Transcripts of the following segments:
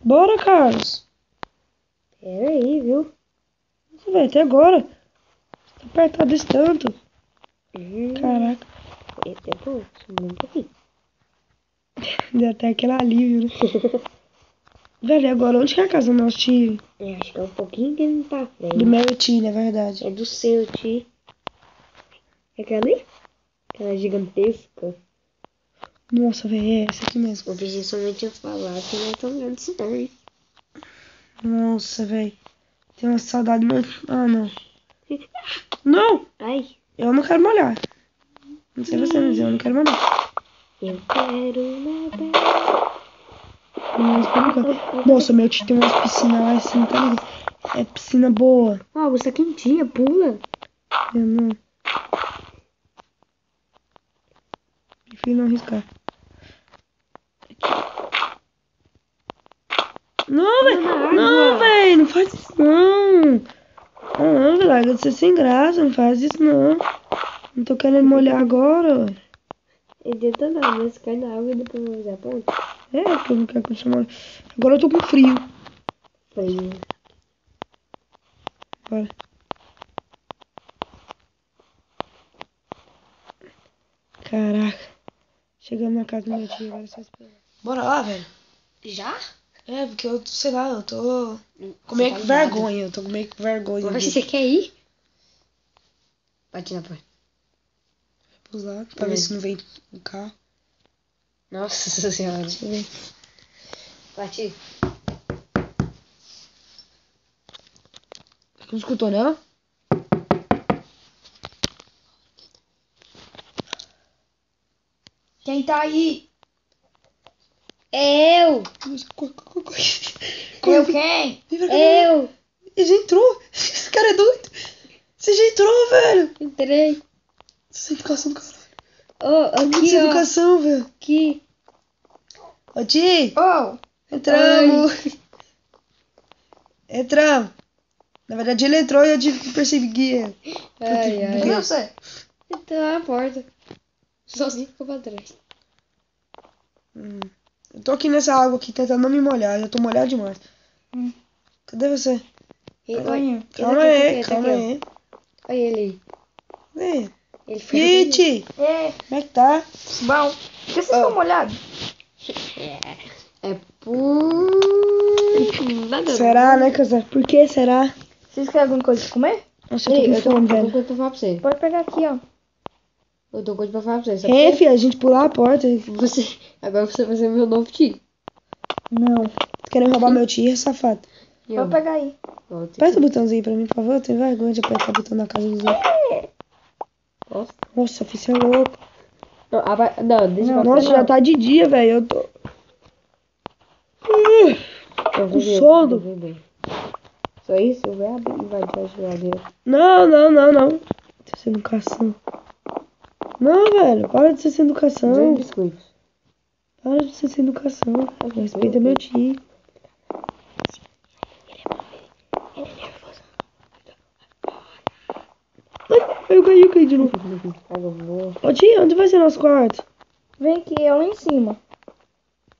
Bora, Carlos. Pera aí, viu? Nossa, velho, até agora. Tá apertado esse tanto. Caraca. Esse tempo sumiu um pouquinho. Deu até aquele alívio, né? Velho, e agora onde que é a casa do nosso tio? Acho que é um pouquinho que não tá frente. Do meu tio, na verdade. É do seu, tio. É aquela ali? Aquela gigantesca. Nossa, velho, é essa aqui mesmo. O vizinho somente tinha falado que não é tão grande assim, não, hein? Nossa, velho. Tem uma saudade muito... Ah, não. Não! Ai. Eu não quero molhar. Não sei você, mas eu não quero molhar. Eu quero nadar. Nossa, meu tio tem umas piscinas lá assim, tá ligado? É piscina boa. Ó, você tá quentinha, pula. Eu não... Prefiro não arriscar. Não, velho. Não, velho. Não faz isso, não. Não, velho. Larga de ser sem graça. Não faz isso, não. Não tô querendo molhar agora, velho. Ele tenta não, mas cai na água e depois vai fazer a ponte. É, porque eu não quero continuar molhando. Agora eu tô com frio. Frio. Bora. Caraca. Chegando na casa do meu tio, agora é só esperar. Bora lá, velho. Já? É, porque eu, sei lá, eu tô com Você meio tá que ligado. vergonha. Eu tô com meio que vergonha. Você quer ir? Bate na porta. Vou lá, pra ver se não vem o carro. Nossa senhora. Deixa eu ver. Bate. Não escutou, não? Quem tá aí? Eu! Eu quem? Eu! Ele já entrou! Esse cara é doido! Você já entrou, velho! Entrei. Sem educação do caralho. Oh, aqui, Sem ó. educação, velho. Aqui. Ô, Ti! Oh! Entramos! Entramos! Na verdade, ele entrou e eu tive que perseguir ele. Ai, ai. Cadê você? Ele tá na porta. Sozinho ficou pra trás. Eu tô aqui nessa água aqui tentando não me molhar. Eu tô molhado demais. Cadê você? Calma aí, calma aí. Olha ele aí. E Ele foi. aí, Ti? É, Como é que tá? bom. Por que vocês estão molhados? É por... Nada. Será, né, Casar? Por que será? Vocês querem alguma coisa pra comer? Nossa, eu tô com fome, Eu tô velho. coisa pra falar pra você. Pode pegar aqui, ó. Eu tô coisa pra falar pra você. Sabe É, por quê? filha, a gente pular a porta. Você... Agora você vai ser meu novo tio. Não. Querendo roubar meu tio, safado. E eu? Pode pegar aí. Aperta o botãozinho pra mim, por favor. Eu tenho vergonha de apertar o botão na casa dos outros. Nossa. Nossa, filho, você é louco. Não, deixa eu Nossa, já tá de dia, velho. Eu tô... com sono. Só isso? Vai abrir e vai tirar a geladeira. Não, não, não, não. Tô sem educação. Não, velho. Para de ser sem educação. Dois biscoitos. Para de ser sem educação. Respeita meu tio. Ai, eu caí de novo. Ô, tio, onde vai ser nosso quarto? Vem aqui, é lá em cima.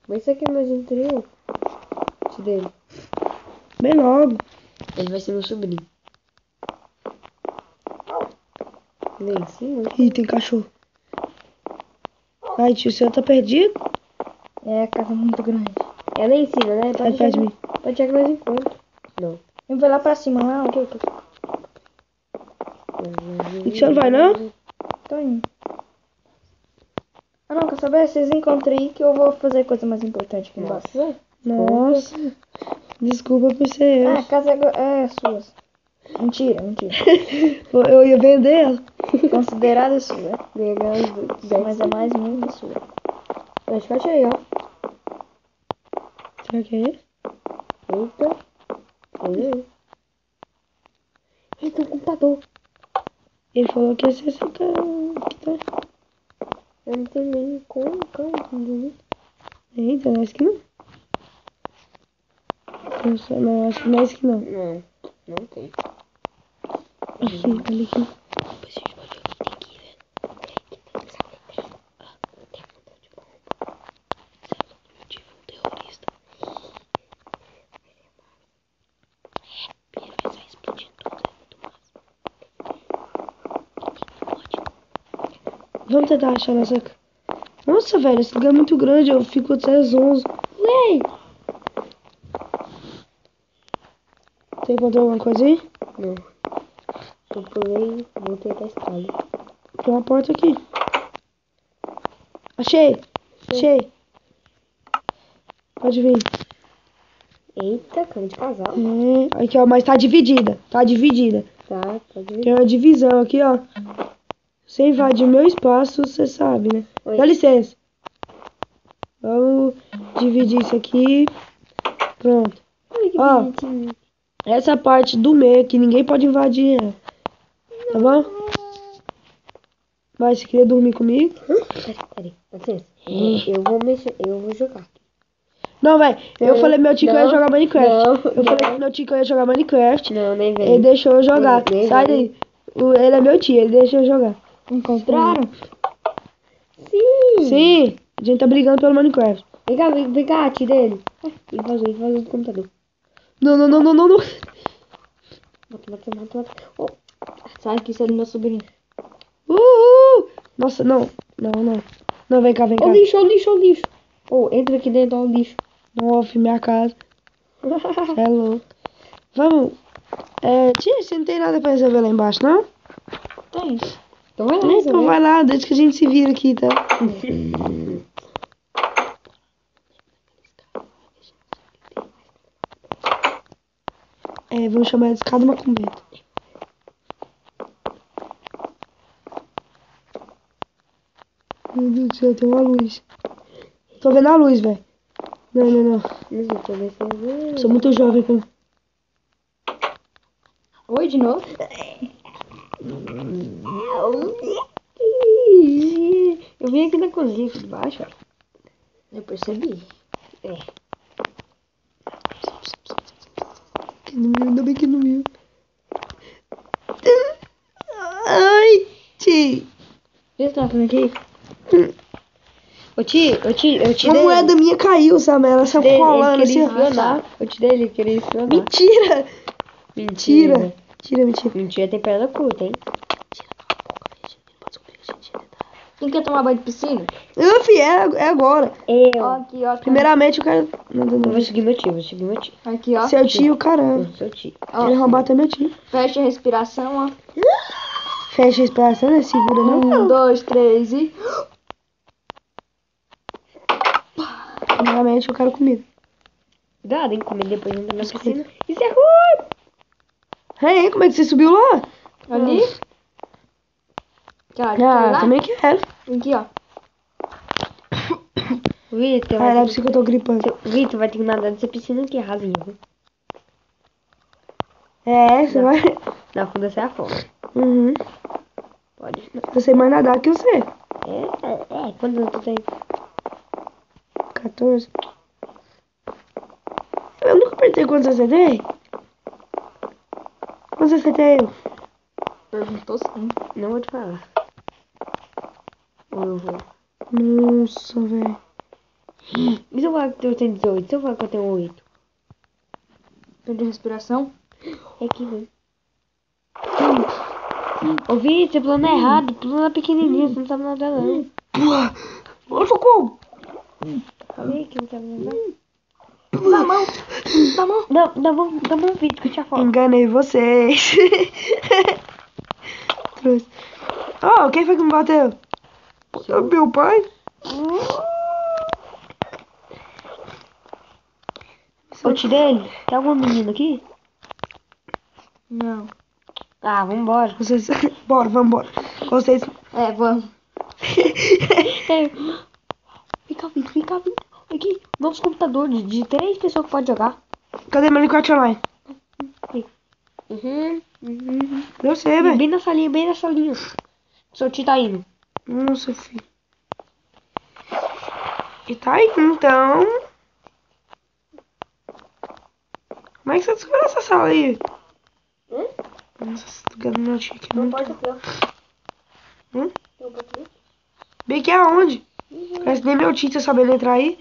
Mas isso aqui é mais interior. Tio dele. Bem logo. Ele vai ser meu sobrinho. Lá em cima? Ih, tem cachorro. Ai, tio, o senhor tá perdido? É, a casa é muito grande. É lá em cima, né? Sai perto de mim. Pode chegar mais em frente. Não. Eu vou lá pra cima, lá, ó. E que você não vai, não? Tô indo. Ah, não, quer saber? Vocês encontrem aí que eu vou fazer coisa mais importante aqui embaixo. Nossa. Desculpa por ser eu. Ah, a casa é sua. Mentira, mentira. Eu ia vender ela. Considerada sua. Legal. Mas é mais minha que sua. Mas fecha aí, ó. Será que é esse? Eita. Aí. Eita, o computador. Ele falou que esse é seu cara. Que tá... Eu não tenho nem como, calma. Eita, não é esse que não. Não, acho que não é esse que não. Não, não tem. Aqui, olha aqui. Depois a gente vai ver o que tem aqui, velho. Tem um montão de bomba. Você é louco, meu tio foi um terrorista. Vamos tentar achar nossa... Nossa, velho, esse lugar é muito grande. Eu fico até às 11. Ué! Você encontrou alguma coisa aí? Não. Eu pulei, voltei pra escada. Tem uma porta aqui. Achei. Achei. Pode vir. Eita, cama de casal. Aqui, ó, mas tá dividida. Tá dividida. Tá, pode vir. Tem uma divisão aqui, ó. Você invadir meu espaço, você sabe, né? Oi. Dá licença. Vamos dividir isso aqui. Pronto. Olha que Ó. bonitinho. Essa parte do meio que ninguém pode invadir ela. Tá bom? Vai, você queria dormir comigo? Peraí, dá licença. Eu vou mexer, eu vou jogar. Não, velho. Eu falei pro meu tio que eu ia Não, jogar Minecraft. não, Eu falei pro meu tio que eu ia jogar Minecraft. Não, nem vem. Ele deixou eu jogar. Nem Sai vem. daí. Ele é meu tio, ele deixou eu jogar. Encontraram? Sim. Sim, a gente tá brigando pelo Minecraft. Vem cá, tira ele. Ele vazou do computador. Não. Mata. Oh, sabe que isso é do meu sobrinho. Uhul! Nossa, não. Não, vem cá. Ó o lixo. Oh, entra aqui dentro, ó o lixo. Nossa, minha casa. Cê é louco. Vamos. Tia, você não tem nada pra resolver lá embaixo, não? Tem. Então vai lá, Então vai lá, desde que a gente se vira aqui, tá? Vamos chamar de escada macumbeta. Meu Deus do céu, tem uma luz. Tô vendo a luz, velho. Não. Mas eu tô vendo se eu vou. Sou muito jovem pra... Oi, de novo? Eu vim aqui na cozinha, aqui de baixo, ó. Eu percebi. Ainda bem que não viu. Ai, tio. O que você tá fazendo aqui? Ô tio, eu te Uma dei. moeda minha caiu, sabe? Ela saiu colando assim. Ele queria espionar. Eu te dei, ele queria espionar. Mentira! Mentira. Mentira. Mentira tem perna curta, hein? Quem quer tomar banho de piscina? Eu, filho, é agora. Eu. Ó, aqui, ó. Primeiramente, eu quero... Eu Não. vou seguir meu tio, Aqui, ó. Seu tio, caramba. Seu tio. Ó, Ele roubar até meu tio. fecha a respiração, ó. Fecha a respiração, né? Segura, não? 1, 2, 3 e... Primeiramente, eu quero comida. Cuidado, hein? Comer depois entra na piscina. Isso é ruim! Ei, como é que você subiu lá? Ali. Quer Ah, lá? também quero. Aqui, ó. Vitor, Ah, vai deve ter ser que eu tô gripando. Vitor vai ter que nadar dessa piscina aqui, rasinha, viu? Você vai... Na funda você afoga. Uhum. Pode. Eu sei mais nadar que você. Quantos anos tu tem? 14. Eu nunca perguntei quantos você tem. Quantos você tem? Perguntou sim. Não vou te falar. Ou eu vou. Nossa, velho. E se eu falar que eu tenho 18? Se eu falar que eu tenho 8? Perdi a respiração. É que vem. Ô Vitor, você pulando errado. Pulando pequenininho, você não sabe nadar não. Ô, socorro! Falei que não sabe nadar. Dá a mão. Dá bom Vitor que eu te afogo. Enganei vocês. Trouxe. Oh, quem foi que me bateu? Meu pai? Ô tio dele, tem alguma menina aqui? Não. Ah, vambora. Vocês... Bora, vambora. Vocês... Vamos. Fica Vitor. Aqui, novos computadores de 3 pessoas que podem jogar. Cadê Minecraft Online? Uhum. Eu sei, velho. Bem na salinha. Seu tio tá indo. Nossa, filho. E tá aí, então. Como é que você descobriu essa sala aí? Nossa, você tá ligado meu tio aqui. Não Muito... pode aqui, ó. Hum? Tem um pouquinho. Bem que aonde? Parece nem meu tio tá sabendo entrar aí.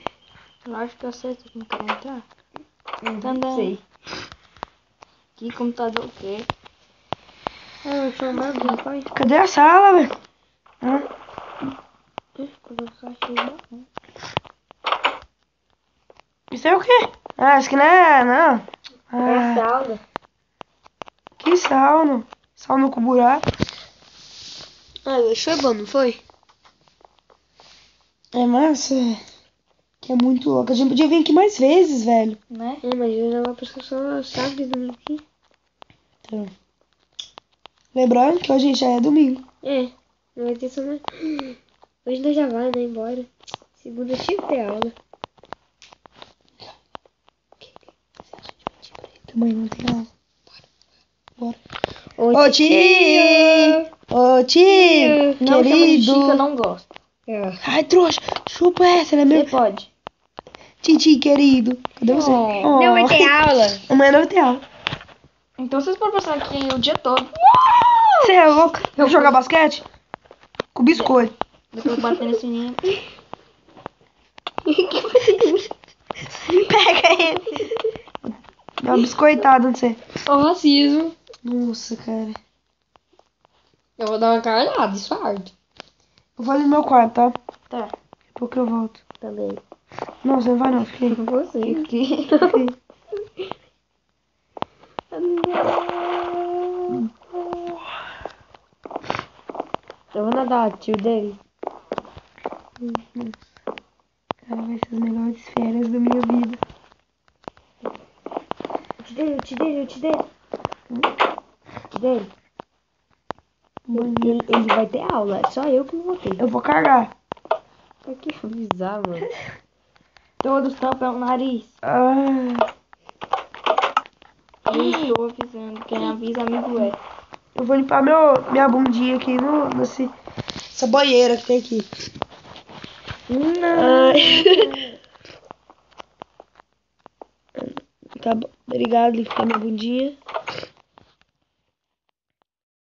Eu acho que eu sei se não quer entrar. Tá Não andando. sei. Que computador o quê? Eu sou um bagulho, pai. Cadê a sala, velho? Isso é o quê? Ah, acho que não é, não. É Ah, sauna. que sauna. Sauna com buraco. Ah, hoje foi bom, não foi? É massa. Que é muito louco. A gente podia vir aqui mais vezes, velho. Né? É, mas eu já vou passar só sábado e domingo aqui. Então. Lembrando que hoje já é domingo. É, não vai ter só mais. Hoje nós já vai, né? Embora. Segunda tinha que ter aula. Também não tem aula. Bora. Ô, tio! Ô tio! Não chama de Querido! Chico, eu não gosto. É. Ai, trouxa! Chupa essa, né, Você meu? pode. Titi, querido! Cadê você? Oh. Não vai ter aula. Amanhã não vai ter aula. Então vocês podem passar aqui o dia todo. Você é louco? Vamos jogar basquete? Com biscoito. Depois bater nesse menino. Pega ele. Dá uma biscoitada no você. Ó, racismo. Nossa, cara. Eu vou dar uma caralhada, isso arde. Eu vou ali no meu quarto, tá? Tá. Daqui a pouco eu volto. Também. Não, você não vai não. Fica aí. Você. Fica aí. Eu vou nadar, tio dele. Cara, vai ser as melhores férias da minha vida. Eu te dei. Mano, Ele vai ter aula, é só eu que não vou ter. eu vou cagar. Pra que avisar, mano? Todos tampam o nariz. Ah, Eu estou avisando. Quem avisa, amigo é. eu vou limpar minha bundinha aqui nessa banheira que tem aqui. Ai. Tá bom. Obrigado, limpar minha bundinha.